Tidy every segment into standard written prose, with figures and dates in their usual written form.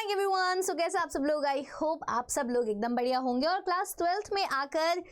Morning everyone. सो कैसे आप सब लोग? आई होप आप सब लोग एकदम बढ़िया होंगे और क्लास 12th में आकर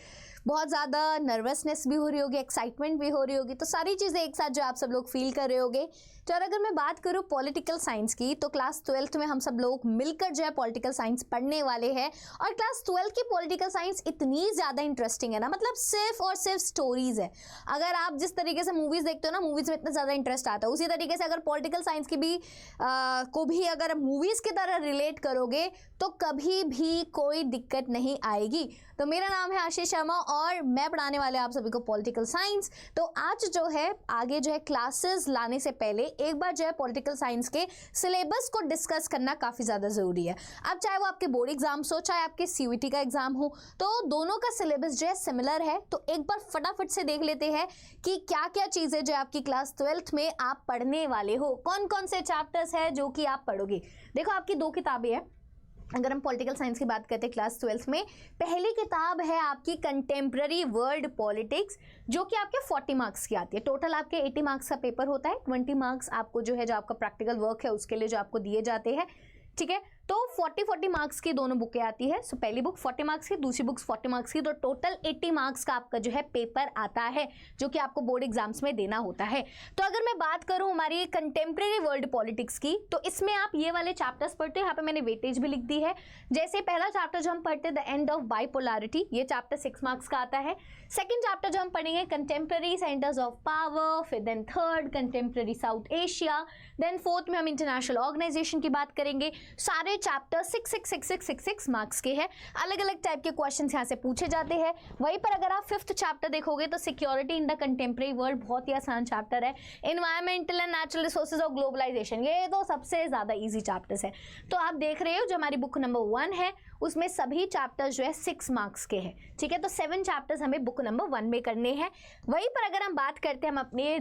बहुत ज़्यादा नर्वसनेस भी हो रही होगी, एक्साइटमेंट भी हो रही होगी, तो सारी चीज़ें एक साथ जो आप सब लोग फील कर रहे होगे। तो अगर मैं बात करूँ पॉलिटिकल साइंस की, तो क्लास 12th में हम सब लोग मिलकर जो है पॉलिटिकल साइंस पढ़ने वाले हैं। और क्लास 12th की पॉलिटिकल साइंस इतनी ज़्यादा इंटरेस्टिंग है ना, मतलब सिर्फ और सिर्फ स्टोरीज है। अगर आप जिस तरीके से मूवीज़ देखते हो ना, मूवीज़ में इतना ज़्यादा इंटरेस्ट आता है, उसी तरीके से अगर पॉलिटिकल साइंस की भी को भी अगर मूवीज़ की तरह रिलेट करोगे तो कभी भी कोई दिक्कत नहीं आएगी। तो मेरा नाम है आशीष शर्मा और मैं पढ़ाने वाले आप सभी को पॉलिटिकल साइंस। तो आज जो है आगे जो है क्लासेस लाने से पहले एक बार जो है पॉलिटिकल साइंस के सिलेबस को डिस्कस करना काफ़ी ज़्यादा ज़रूरी है। अब चाहे वो आपके बोर्ड एग्जाम्स हो, चाहे आपके सीयूईटी का एग्जाम हो, तो दोनों का सिलेबस जो है सिमिलर है। तो एक बार फटाफट से देख लेते हैं कि क्या क्या चीज़ें जो आपकी क्लास 12th में आप पढ़ने वाले हो, कौन कौन से चैप्टर्स है जो कि आप पढ़ोगे। देखो आपकी दो किताबें हैं। अगर हम पॉलिटिकल साइंस की बात करते हैं क्लास 12th में, पहली किताब है आपकी कंटेम्प्रेरी वर्ल्ड पॉलिटिक्स, जो कि आपके 40 मार्क्स की आती है। टोटल आपके 80 मार्क्स का पेपर होता है, 20 मार्क्स आपको जो है जो आपका प्रैक्टिकल वर्क है उसके लिए जो आपको दिए जाते हैं। ठीक है, तो 40 मार्क्स की दोनों बुकें आती है। सो पहली बुक 40 मार्क्स की, दूसरी बुक 40 मार्क्स की, तो टोटल 80 मार्क्स का आपका जो है पेपर आता है, जो कि आपको बोर्ड एग्जाम्स में देना होता है। तो अगर मैं बात करूं हमारी कंटेम्प्रेरी वर्ल्ड पॉलिटिक्स की, तो इसमें आप ये वाले चैप्टर्स पढ़ते हो। यहाँ पे मैंने वेटेज भी लिख दी है। जैसे पहला चैप्टर जो हम पढ़ते हैं द एंड ऑफ बाइपोलैरिटी, ये चैप्टर 6 मार्क्स का आता है। सेकेंड चैप्टर जो हम पढ़ेंगे कंटेम्प्रेरी सेंटर्स ऑफ पावर, फिर then third contemporary South Asia, then fourth में हम इंटरनेशनल ऑर्गेनाइजेशन की बात करेंगे। सारे चैप्टर 6 मार्क्स के हैं। अलग अलग टाइप के क्वेश्चंस यहाँ से पूछे जाते हैं। वहीं पर अगर आप फिफ्थ चैप्टर देखोगे तो security in the contemporary world, बहुत ही आसान चैप्टर है। Environmental and natural resources of globalisation, ये तो सबसे ज्यादा इजी चैप्टर्स है। तो आप देख रहे हो जो हमारी बुक नंबर 1 है उसमें सभी चैप्टर्स जो है 6 मार्क्स के हैं। ठीक है, तो 7 चैप्टर्स हमें बुक नंबर 1 में करने हैं। वहीं पर अगर हम बात करते हैं हम अपने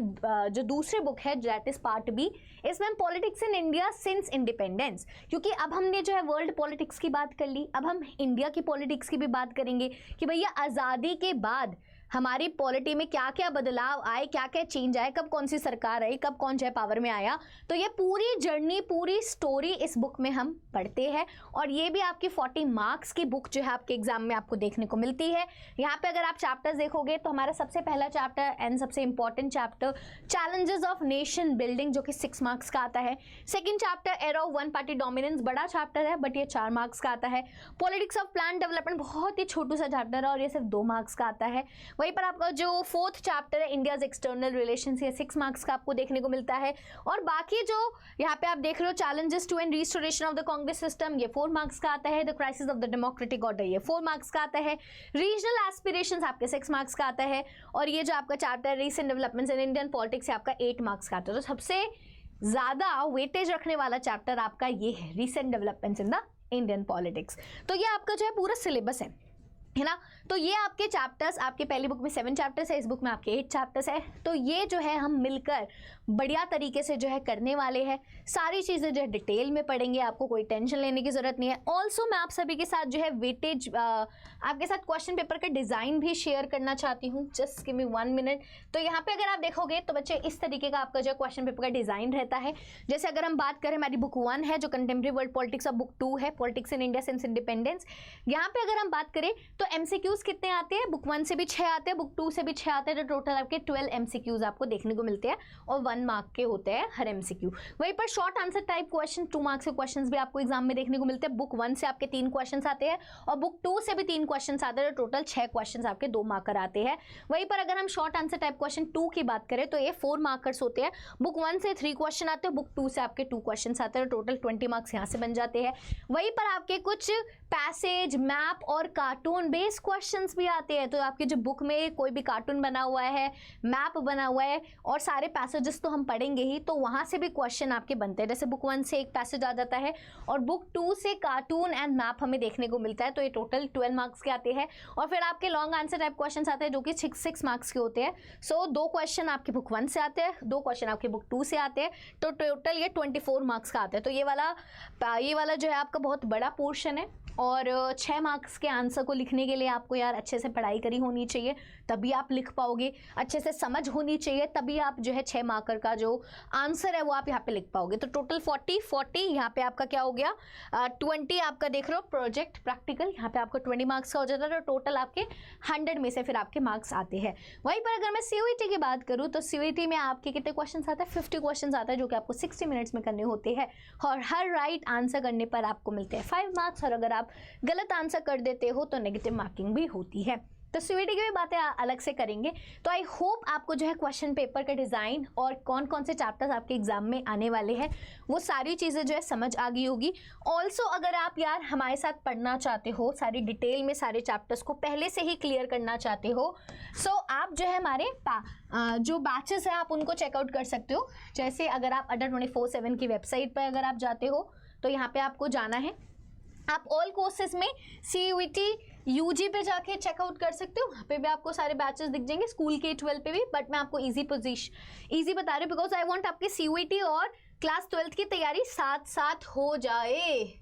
जो दूसरे बुक है दैट इज पार्ट बी, इसमें हम politics in India since independence, क्योंकि अब हमने जो है वर्ल्ड पॉलिटिक्स की बात कर ली, अब हम इंडिया की पॉलिटिक्स की भी बात करेंगे कि भैया आज़ादी के बाद हमारी पॉलिटी में क्या क्या बदलाव आए, क्या क्या चेंज आए, कब कौन सी सरकार आई, कब कौन जो है पावर में आया। तो ये पूरी जर्नी, पूरी स्टोरी इस बुक में हम पढ़ते हैं। और ये भी आपकी 40 मार्क्स की बुक जो है आपके एग्जाम में आपको देखने को मिलती है। यहाँ पे अगर आप चैप्टर्स देखोगे तो हमारा सबसे पहला चैप्टर एंड सबसे important chapter challenges of nation building, जो कि 6 मार्क्स का आता है। Second chapter era of one party dominance, बड़ा चैप्टर है बट ये 4 मार्क्स का आता है। पॉलिटिक्स ऑफ प्लान डेवलपमेंट, बहुत ही छोटू सा चैप्टर है और ये सिर्फ 2 मार्क्स का आता है। वहीं पर आपका जो फोर्थ चैप्टर है इंडियाज एक्सटर्नल रिलेशंस, ये 6 मार्क्स का आपको देखने को मिलता है। और बाकी जो यहाँ पे आप देख रहे हो challenges to and restoration of the Congress system, ये 4 मार्क्स का आता है। The crisis of the democratic order, ये 4 मार्क्स का आता है। रीजनल एस्पिरेशंस आपके 6 मार्क्स का आता है। और ये जो आपका chapter recent developments in Indian politics, आपका 8 मार्क्स का आता है। तो सबसे ज्यादा वेटेज रखने वाला चैप्टर आपका ये है, recent developments in the Indian politics. तो ये आपका जो है पूरा सिलेबस है ना। तो ये आपके चैप्टर्स, आपके पहली बुक में 7 चैप्टर्स है, इस बुक में आपके 8 चैप्टर्स है। तो ये जो है हम मिलकर बढ़िया तरीके से जो है करने वाले हैं। सारी चीज़ें जो है डिटेल में पढ़ेंगे, आपको कोई टेंशन लेने की जरूरत नहीं है। ऑल्सो मैं आप सभी के साथ जो है वेटेज, आपके साथ क्वेश्चन पेपर का डिज़ाइन भी शेयर करना चाहती हूँ। Just give me 1 minute. तो यहाँ पे अगर आप देखोगे तो बच्चे इस तरीके का आपका जो क्वेश्चन पेपर का डिज़ाइन रहता है। जैसे अगर हम बात करें, हमारी बुक 1 है जो कंटेम्प्रेरी वर्ल्ड पॉलिटिक्स, और बुक 2 है politics in India since independence. यहाँ पे अगर हम बात करें तो एमसीक्यूज कितने आते हैं, बुक 1 से भी 6 आते हैं, बुक 2 से भी 6 आते हैं। तो टोटल आपके 12 एमसीक्यूज आपको देखने को मिलते हैं और 1 मार्क के होते हैं हर एमसीक्यू। वहीं पर short answer type question, 2 marks के क्वेश्चंस भी आपको एग्जाम में देखने को मिलते हैं। बुक 1 से आपके 3 क्वेश्चंस आते हैं और बुक 2 से भी 3 क्वेश्चंस आते हैं। तो टोटल 6 क्वेश्चंस आपके 2 मार्कर आते हैं। वहीं पर अगर हम शॉर्ट आंसर टाइप क्वेश्चन 2 की बात करें तो ये 4 मार्कर्स होते हैं। बुक 1 से 3 क्वेश्चन आते हैं, बुक 2 से आपके 2 क्वेश्चन आते हैं। टोटल 20 मार्क्स यहाँ से बन जाते हैं। वहीं पर आपके कुछ पैसेज, मैप और कार्टून बेस्ड क्वेश्चंस भी आते हैं। तो आपके जो बुक में कोई भी कार्टून बना हुआ है, मैप बना हुआ है और सारे पैसेजेस तो हम पढ़ेंगे ही, तो वहाँ से भी क्वेश्चन आपके बनते हैं। जैसे बुक 1 से एक पैसेज आ जाता है और बुक 2 से कार्टून एंड मैप हमें देखने को मिलता है। तो ये टोटल 12 मार्क्स के आते हैं। और फिर आपके लॉन्ग आंसर टाइप क्वेश्चन आते हैं जो कि 6 मार्क्स के होते हैं। सो 2 क्वेश्चन आपके बुक 1 से आते हैं, 2 क्वेश्चन आपके बुक 2 से आते हैं। तो टोटल ये 24 मार्क्स का आता है। तो ये वाला जो है आपका बहुत बड़ा पोर्शन है। और 6 मार्क्स के आंसर को लिखने के लिए आपको यार अच्छे से पढ़ाई करी होनी चाहिए, तभी आप लिख पाओगे, अच्छे से समझ होनी चाहिए, तभी आप जो है 6 मार्कर का जो आंसर है वो आप यहाँ पे लिख पाओगे। तो टोटल 40 यहाँ पे आपका क्या हो गया, 20 आपका देख रहे हो प्रोजेक्ट प्रैक्टिकल, यहाँ पे आपको 20 मार्क्स का हो जाता है। तो टोटल आपके 100 में से फिर आपके मार्क्स आते हैं। वहीं पर अगर मैं CUET की बात करूँ तो CUET में आपके कितने क्वेश्चन आते हैं, 50 क्वेश्चन आता है, जो कि आपको 60 मिनट्स में करने होते हैं और हर राइट आंसर करने पर आपको मिलते हैं 5 मार्क्स, और अगर आप गलत आंसर कर देते हो तो नेगेटिव मार्किंग भी होती है। तो CUET की भी बातें अलग से करेंगे। तो आई होप आपको जो है क्वेश्चन पेपर का डिज़ाइन और कौन कौन से चैप्टर्स आपके एग्जाम में आने वाले हैं वो सारी चीज़ें जो है समझ आ गई होगी। ऑल्सो अगर आप यार हमारे साथ पढ़ना चाहते हो, सारी डिटेल में सारे चैप्टर्स को पहले से ही क्लियर करना चाहते हो, सो आप जो है हमारे जो बैचेस हैं आप उनको चेकआउट कर सकते हो। जैसे अगर आप अडर 24/7 की वेबसाइट पर अगर आप जाते हो तो यहाँ पर आपको जाना है, आप ऑल कोर्सेज में CUET UG पे जाके चेकआउट कर सकते हो, वहाँ पे भी आपको सारे बैचेस दिख जाएंगे, स्कूल के 12 पे भी। बट मैं आपको इजी बता रही हूँ बिकॉज आई वांट आपके CUET और क्लास 12 की तैयारी साथ साथ हो जाए।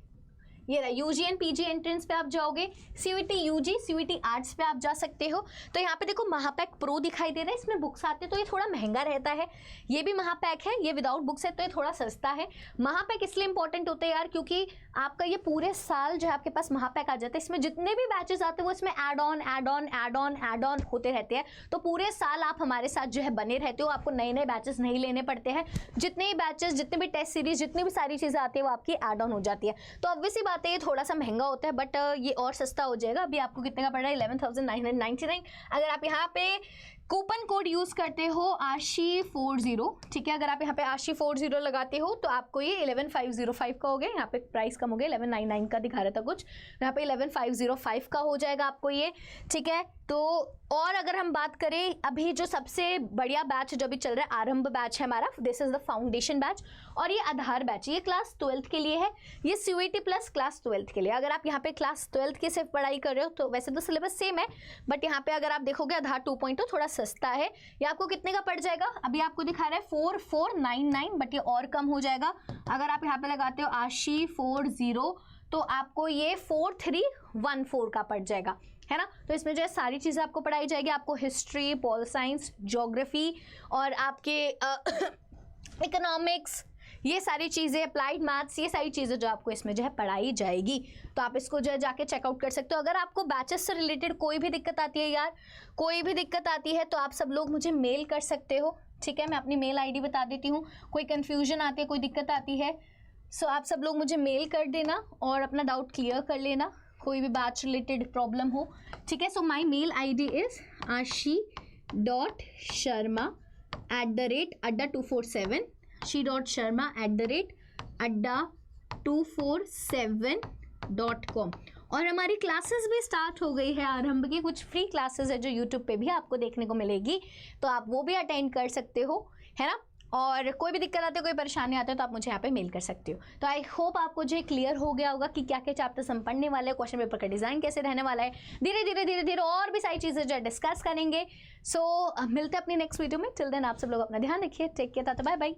ये रहा UG एंड PG एंट्रेंस पे आप जाओगे, CUET UG CUET आर्ट्स पे आप जा सकते हो। तो यहाँ पे देखो महापैक प्रो दिखाई दे रहा है, इसमें बुक्स आते हैं तो ये थोड़ा महंगा रहता है। ये भी महापैक है, ये विदाउट बुक्स है तो ये थोड़ा सस्ता है। महापैक इसलिए इंपॉर्टेंट होता है यार क्योंकि आपका ये पूरे साल जो है आपके पास महापैक आ जाता है, इसमें जितने भी बैचेस आते हैं वो इसमें एड ऑन होते रहते हैं। तो पूरे साल आप हमारे साथ जो है बने रहते हो, आपको नए नए बैचेस नहीं लेने पड़ते हैं। जितने भी बैचेस, जितने भी टेस्ट सीरीज, जितनी भी सारी चीज़ें आती है वो आपकी एड ऑन हो जाती है। तो ऑब्वियसली बात है ये थोड़ा सा महंगा होता है, बट ये और सस्ता हो जाएगा। अभी आपको कितने का पड़ रहा है, 11,999। अगर आप यहाँ पे कूपन कोड यूज करते हो ASHI40, ठीक है, अगर आप यहाँ पे ASHI40 लगाते हो तो आपको ये 11,505 का हो गया। यहाँ पे प्राइस कम हो गया, 1199 का दिखा रहा था कुछ, यहाँ पे 11,505 का हो जाएगा आपको ये, ठीक है। तो और अगर हम बात करें अभी जो सबसे बढ़िया बैच जो अभी चल रहा है, आरंभ बैच है हमारा, this is the foundation batch, और ये आधार बैच, ये क्लास 12 के लिए है, ये CUET प्लस क्लास 12 के लिए। अगर आप यहाँ पे क्लास 12 की सिर्फ पढ़ाई कर रहे हो तो वैसे तो सिलेबस सेम है, बट यहाँ पे अगर आप देखोगे आधार 2.0 थोड़ा सस्ता है। ये आपको कितने का पड़ जाएगा, अभी आपको दिखा रहा है 4,499, बट ये और कम हो जाएगा। अगर आप यहाँ पे लगाते हो ASHI40 तो आपको ये 4,314 का पड़ जाएगा, है ना। तो इसमें जो है सारी चीज़ें आपको पढ़ाई जाएगी, आपको हिस्ट्री, पॉल साइंस, ज्योग्राफी और आपके इकोनॉमिक्स, ये सारी चीज़ें, अप्लाइड मैथ्स, ये सारी चीज़ें जो आपको इसमें जो है पढ़ाई जाएगी। तो आप इसको जो है जाके चेकआउट कर सकते हो। अगर आपको बैचेस से रिलेटेड कोई भी दिक्कत आती है यार, कोई भी दिक्कत आती है तो आप सब लोग मुझे मेल कर सकते हो, ठीक है। मैं अपनी मेल ID बता देती हूँ। कोई कन्फ्यूजन आती है, कोई दिक्कत आती है, सो आप सब लोग मुझे मेल कर देना और अपना डाउट क्लियर कर लेना, कोई भी बैच रिलेटेड प्रॉब्लम हो, ठीक है। So my mail ID is ashi.sharma@adda247, ashi.sharma@adda247.com। और हमारी क्लासेस भी स्टार्ट हो गई है आरंभ की, कुछ फ्री क्लासेस है जो यूट्यूब पे भी आपको देखने को मिलेगी, तो आप वो भी अटेंड कर सकते हो, है ना। और कोई भी दिक्कत आती है, कोई परेशानी आती है तो आप मुझे यहाँ पे मेल कर सकते हो। तो आई होप आपको जो क्लियर हो गया होगा कि क्या क्या चैप्टर्स हम पढ़ने वाले हैं, क्वेश्चन पेपर का डिज़ाइन कैसे रहने वाला है। धीरे धीरे और भी सारी चीज़ें जो डिस्कस करेंगे। सो मिलते हैं अपनी नेक्स्ट वीडियो में। टिल देन आप सब लोग अपना ध्यान रखिए, take care, tata, bye bye.